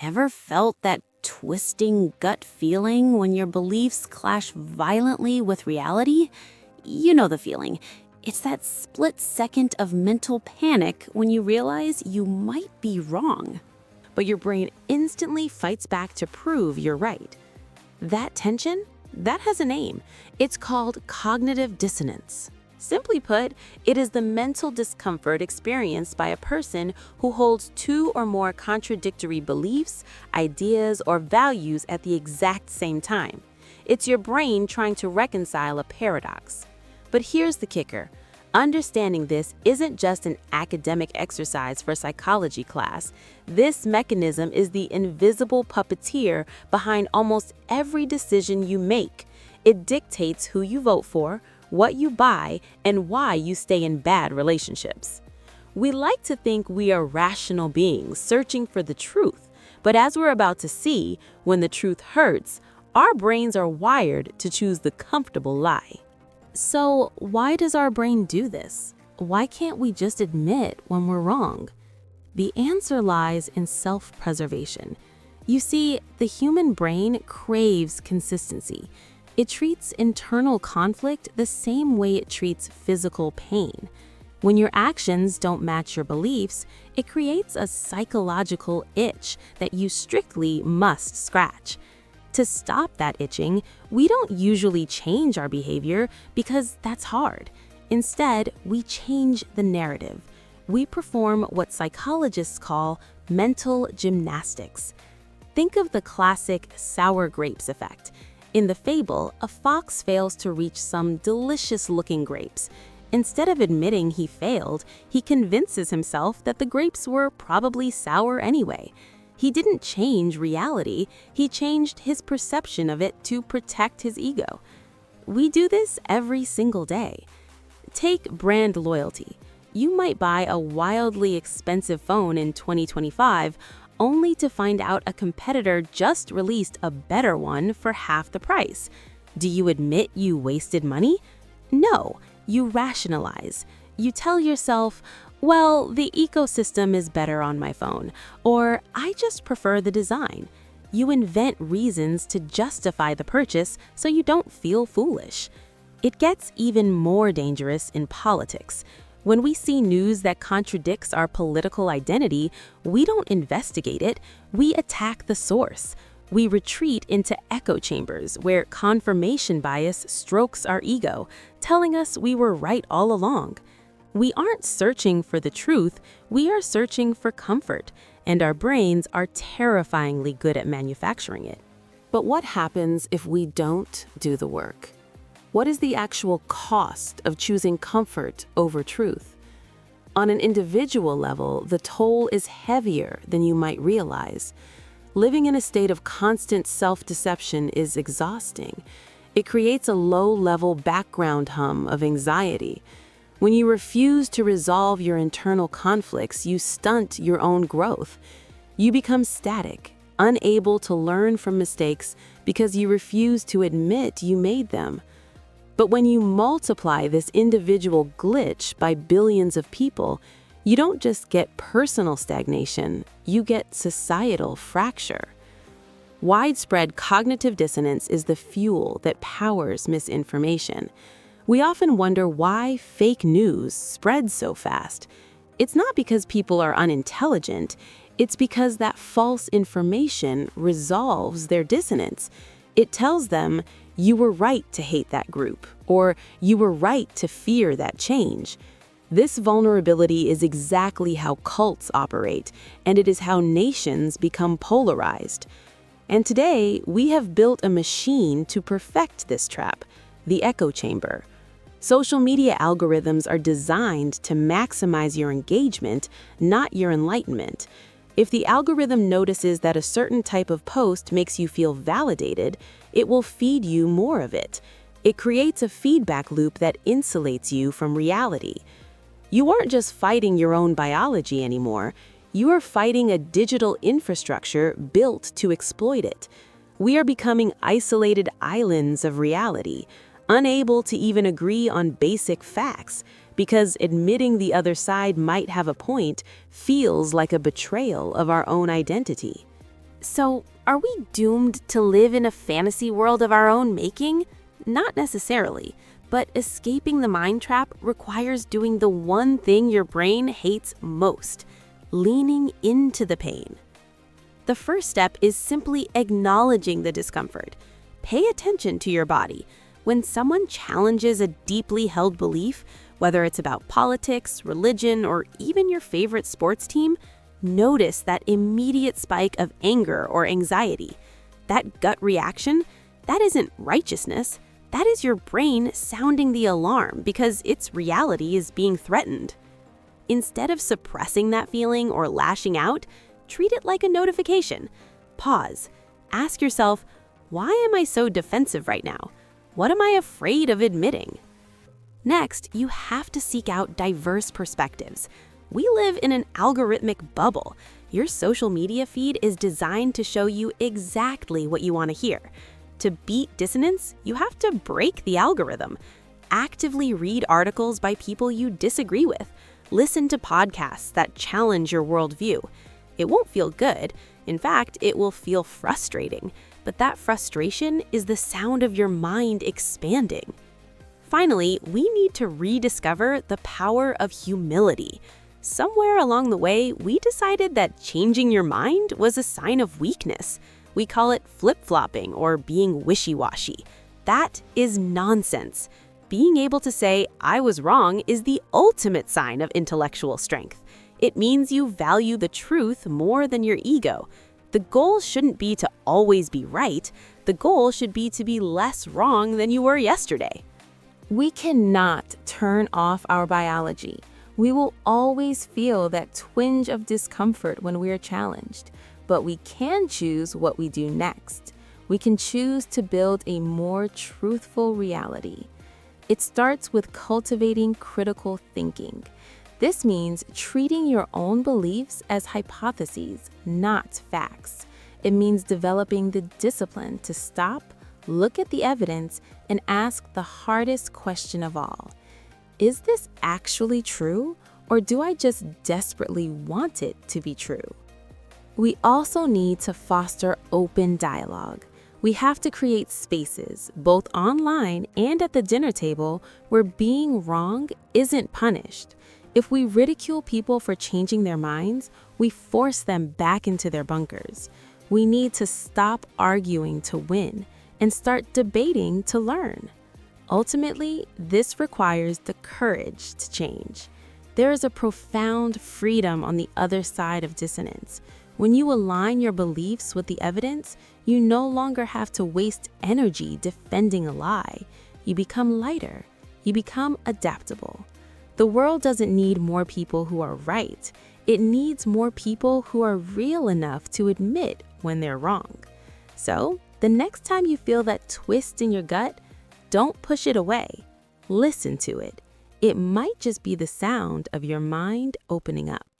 Ever felt that twisting gut feeling when your beliefs clash violently with reality? You know the feeling. It's that split second of mental panic when you realize you might be wrong. But your brain instantly fights back to prove you're right. That tension, that has a name. It's called cognitive dissonance. Simply put, it is the mental discomfort experienced by a person who holds two or more contradictory beliefs, ideas, or values at the exact same time. It's your brain trying to reconcile a paradox. But here's the kicker. Understanding this isn't just an academic exercise for psychology class. This mechanism is the invisible puppeteer behind almost every decision you make. It dictates who you vote for, what you buy, and why you stay in bad relationships. We like to think we are rational beings searching for the truth, but as we're about to see, when the truth hurts, our brains are wired to choose the comfortable lie. So, why does our brain do this? Why can't we just admit when we're wrong? The answer lies in self-preservation. You see, the human brain craves consistency. It treats internal conflict the same way it treats physical pain. When your actions don't match your beliefs, it creates a psychological itch that you strictly must scratch. To stop that itching, we don't usually change our behavior because that's hard. Instead, we change the narrative. We perform what psychologists call mental gymnastics. Think of the classic sour grapes effect. In the fable, a fox fails to reach some delicious-looking grapes. Instead of admitting he failed, he convinces himself that the grapes were probably sour anyway. He didn't change reality, he changed his perception of it to protect his ego. We do this every single day. Take brand loyalty. You might buy a wildly expensive phone in 2025 only to find out a competitor just released a better one for half the price. Do you admit you wasted money? No, you rationalize. You tell yourself, well, the ecosystem is better on my phone, or I just prefer the design. You invent reasons to justify the purchase so you don't feel foolish. It gets even more dangerous in politics. When we see news that contradicts our political identity, we don't investigate it, we attack the source. We retreat into echo chambers where confirmation bias strokes our ego, telling us we were right all along. We aren't searching for the truth, we are searching for comfort, and our brains are terrifyingly good at manufacturing it. But what happens if we don't do the work? What is the actual cost of choosing comfort over truth? On an individual level, the toll is heavier than you might realize. Living in a state of constant self-deception is exhausting. It creates a low-level background hum of anxiety. When you refuse to resolve your internal conflicts, you stunt your own growth. You become static, unable to learn from mistakes because you refuse to admit you made them. But when you multiply this individual glitch by billions of people, you don't just get personal stagnation, you get societal fracture. Widespread cognitive dissonance is the fuel that powers misinformation. We often wonder why fake news spreads so fast. It's not because people are unintelligent, it's because that false information resolves their dissonance. It tells them, you were right to hate that group, or you were right to fear that change. This vulnerability is exactly how cults operate, and it is how nations become polarized. And today, we have built a machine to perfect this trap, the echo chamber. Social media algorithms are designed to maximize your engagement, not your enlightenment. If the algorithm notices that a certain type of post makes you feel validated, it will feed you more of it. It creates a feedback loop that insulates you from reality. You aren't just fighting your own biology anymore, you are fighting a digital infrastructure built to exploit it. We are becoming isolated islands of reality, unable to even agree on basic facts, because admitting the other side might have a point feels like a betrayal of our own identity. So, are we doomed to live in a fantasy world of our own making? Not necessarily, but escaping the mind trap requires doing the one thing your brain hates most: leaning into the pain. The first step is simply acknowledging the discomfort. Pay attention to your body. When someone challenges a deeply held belief, whether it's about politics, religion, or even your favorite sports team, notice that immediate spike of anger or anxiety. That gut reaction, that isn't righteousness. That is your brain sounding the alarm because its reality is being threatened. Instead of suppressing that feeling or lashing out, treat it like a notification. Pause. Ask yourself, why am I so defensive right now? What am I afraid of admitting? Next, you have to seek out diverse perspectives. We live in an algorithmic bubble. Your social media feed is designed to show you exactly what you want to hear. To beat dissonance, you have to break the algorithm. Actively read articles by people you disagree with. Listen to podcasts that challenge your worldview. It won't feel good. In fact, it will feel frustrating. But that frustration is the sound of your mind expanding. Finally, we need to rediscover the power of humility. Somewhere along the way, we decided that changing your mind was a sign of weakness. We call it flip-flopping or being wishy-washy. That is nonsense. Being able to say, I was wrong, is the ultimate sign of intellectual strength. It means you value the truth more than your ego. The goal shouldn't be to always be right. The goal should be to be less wrong than you were yesterday. We cannot turn off our biology. We will always feel that twinge of discomfort when we are challenged, but we can choose what we do next. We can choose to build a more truthful reality. It starts with cultivating critical thinking. This means treating your own beliefs as hypotheses, not facts. It means developing the discipline to stop, look at the evidence, and ask the hardest question of all. Is this actually true, or do I just desperately want it to be true? We also need to foster open dialogue. We have to create spaces, both online and at the dinner table, where being wrong isn't punished. If we ridicule people for changing their minds, we force them back into their bunkers. We need to stop arguing to win and start debating to learn. Ultimately, this requires the courage to change. There is a profound freedom on the other side of dissonance. When you align your beliefs with the evidence, you no longer have to waste energy defending a lie. You become lighter. You become adaptable. The world doesn't need more people who are right. It needs more people who are real enough to admit when they're wrong. So, the next time you feel that twist in your gut, don't push it away. Listen to it. It might just be the sound of your mind opening up.